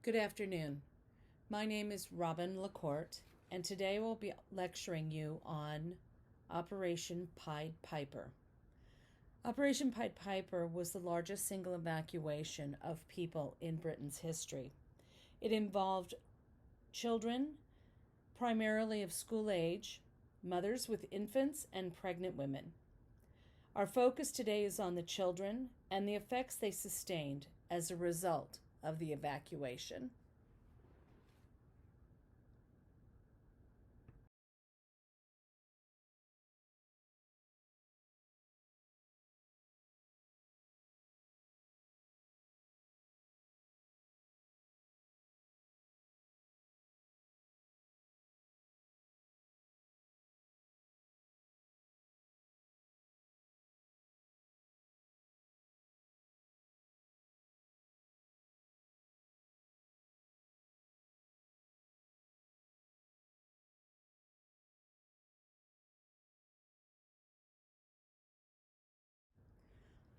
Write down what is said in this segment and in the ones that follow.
Good afternoon. My name is Robin LaCourte, and today we'll be lecturing you on Operation Pied Piper. Operation Pied Piper was the largest single evacuation of people in Britain's history. It involved children, primarily of school age, mothers with infants, and pregnant women. Our focus today is on the children and the effects they sustained as a result of the evacuation.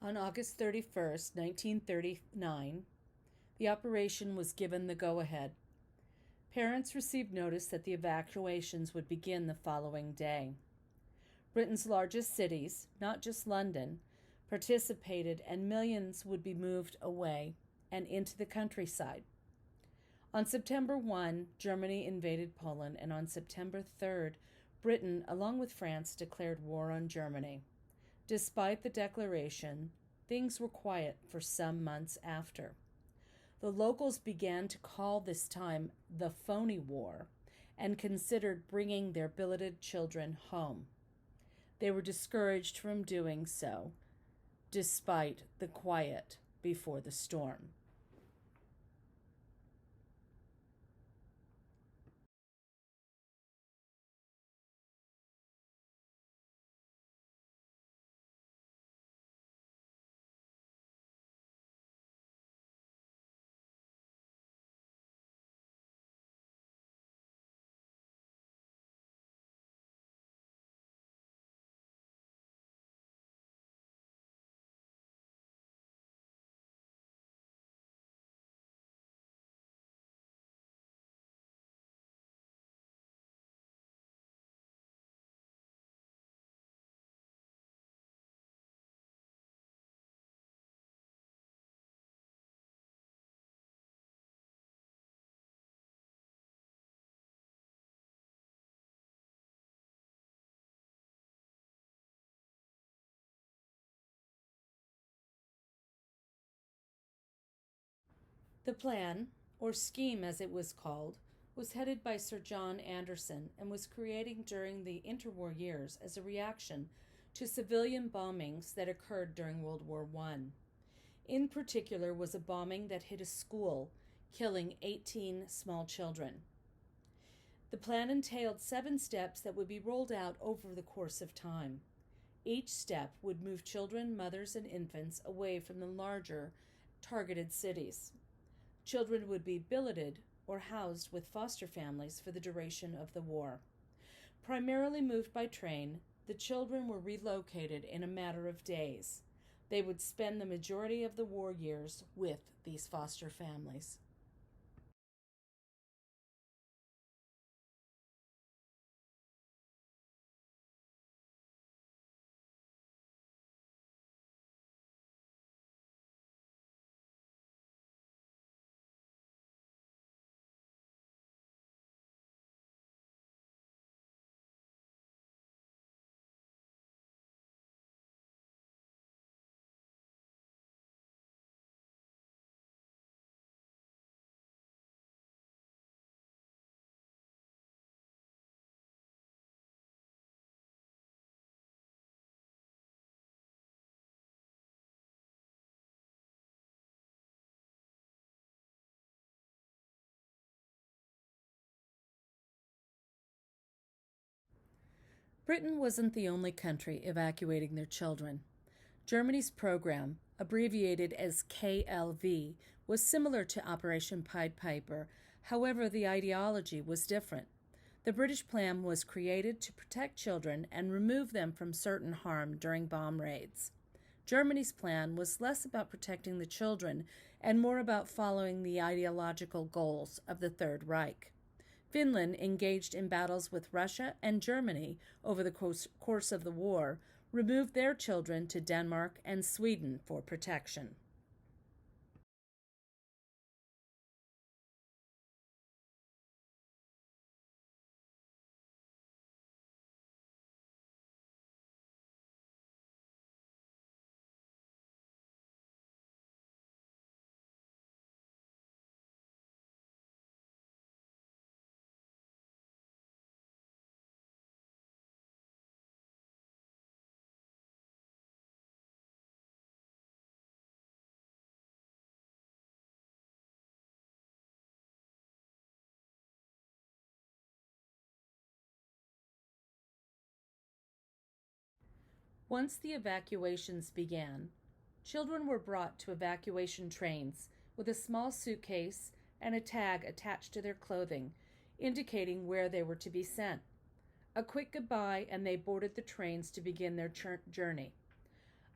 On August 31st, 1939, the operation was given the go-ahead. Parents received notice that the evacuations would begin the following day. Britain's largest cities, not just London, participated, and millions would be moved away and into the countryside. On September 1, Germany invaded Poland, and on September 3rd, Britain, along with France, declared war on Germany. Despite the declaration, things were quiet for some months after. The locals began to call this time the Phony War and considered bringing their billeted children home. They were discouraged from doing so, despite the quiet before the storm. The plan, or scheme as it was called, was headed by Sir John Anderson and was created during the interwar years as a reaction to civilian bombings that occurred during World War I. In particular was a bombing that hit a school, killing 18 small children. The plan entailed 7 steps that would be rolled out over the course of time. Each step would move children, mothers, and infants away from the larger targeted cities. Children would be billeted or housed with foster families for the duration of the war. Primarily moved by train, the children were relocated in a matter of days. They would spend the majority of the war years with these foster families. Britain wasn't the only country evacuating their children. Germany's program, abbreviated as KLV, was similar to Operation Pied Piper. However, the ideology was different. The British plan was created to protect children and remove them from certain harm during bomb raids. Germany's plan was less about protecting the children and more about following the ideological goals of the Third Reich. Finland engaged in battles with Russia and Germany over the course of the war, removed their children to Denmark and Sweden for protection. Once the evacuations began, children were brought to evacuation trains with a small suitcase and a tag attached to their clothing, indicating where they were to be sent. A quick goodbye, and they boarded the trains to begin their journey.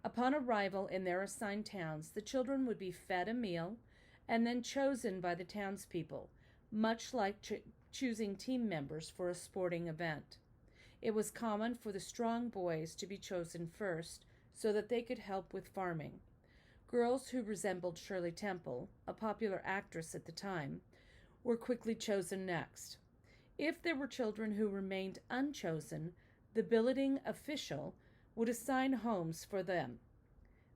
Upon arrival in their assigned towns, the children would be fed a meal and then chosen by the townspeople, much like choosing team members for a sporting event. It was common for the strong boys to be chosen first so that they could help with farming. Girls who resembled Shirley Temple, a popular actress at the time, were quickly chosen next. If there were children who remained unchosen, the billeting official would assign homes for them.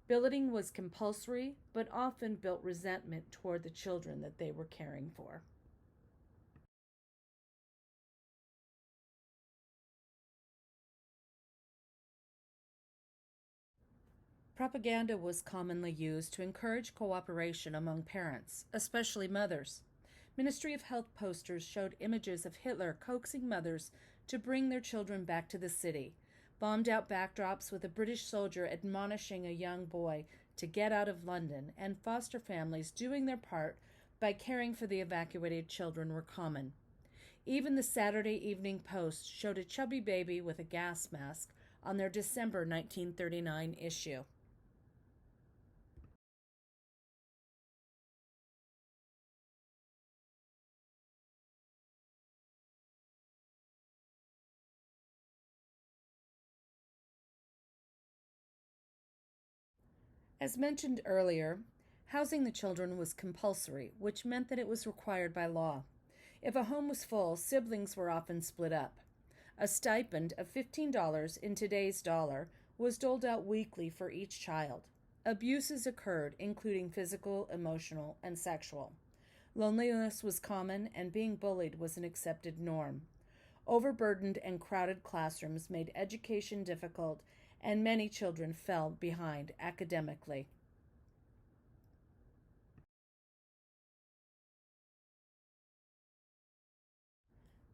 Billeting was compulsory, but often built resentment toward the children that they were caring for. Propaganda was commonly used to encourage cooperation among parents, especially mothers. Ministry of Health posters showed images of Hitler coaxing mothers to bring their children back to the city, bombed out backdrops with a British soldier admonishing a young boy to get out of London, and foster families doing their part by caring for the evacuated children were common. Even the Saturday Evening Post showed a chubby baby with a gas mask on their December 1939 issue. As mentioned earlier, housing the children was compulsory, which meant that it was required by law. If a home was full, siblings were often split up. A stipend of $15 in today's dollar was doled out weekly for each child. Abuses occurred, including physical, emotional, and sexual. Loneliness was common, and being bullied was an accepted norm. Overburdened and crowded classrooms made education difficult, and many children fell behind academically.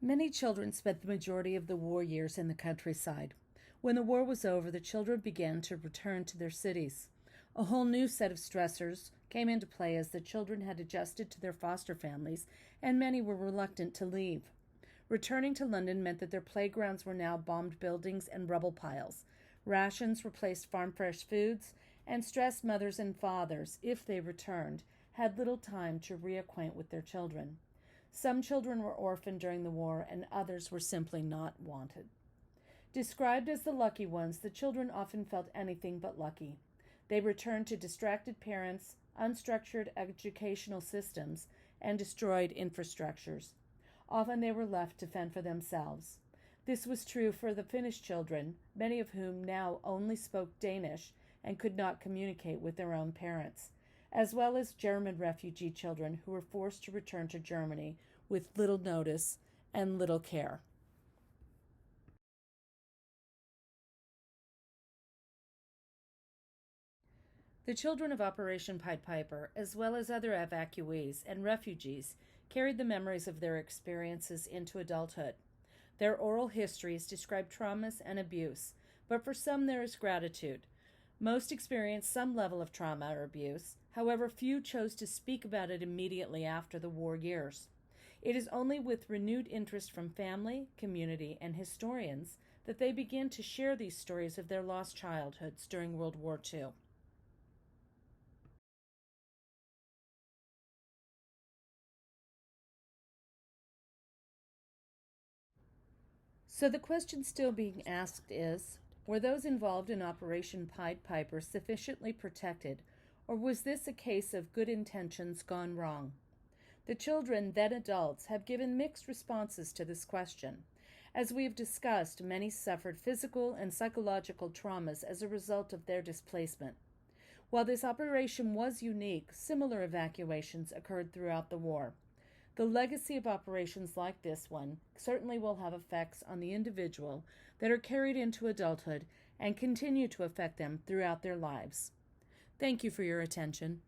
Many children spent the majority of the war years in the countryside. When the war was over, the children began to return to their cities. A whole new set of stressors came into play as the children had adjusted to their foster families, and many were reluctant to leave. Returning to London meant that their playgrounds were now bombed buildings and rubble piles. Rations replaced farm fresh foods, and stressed mothers and fathers, if they returned, had little time to reacquaint with their children. Some children were orphaned during the war, and others were simply not wanted. Described as the lucky ones, the children often felt anything but lucky. They returned to distracted parents, unstructured educational systems, and destroyed infrastructures. Often they were left to fend for themselves. This was true for the Finnish children, many of whom now only spoke Danish and could not communicate with their own parents, as well as German refugee children who were forced to return to Germany with little notice and little care. The children of Operation Pied Piper, as well as other evacuees and refugees, carried the memories of their experiences into adulthood. Their oral histories describe traumas and abuse, but for some there is gratitude. Most experienced some level of trauma or abuse, however, few chose to speak about it immediately after the war years. It is only with renewed interest from family, community, and historians that they begin to share these stories of their lost childhoods during World War II. So the question still being asked is, were those involved in Operation Pied Piper sufficiently protected, or was this a case of good intentions gone wrong? The children, then adults, have given mixed responses to this question. As we have discussed, many suffered physical and psychological traumas as a result of their displacement. While this operation was unique, similar evacuations occurred throughout the war. The legacy of operations like this one certainly will have effects on the individual that are carried into adulthood and continue to affect them throughout their lives. Thank you for your attention.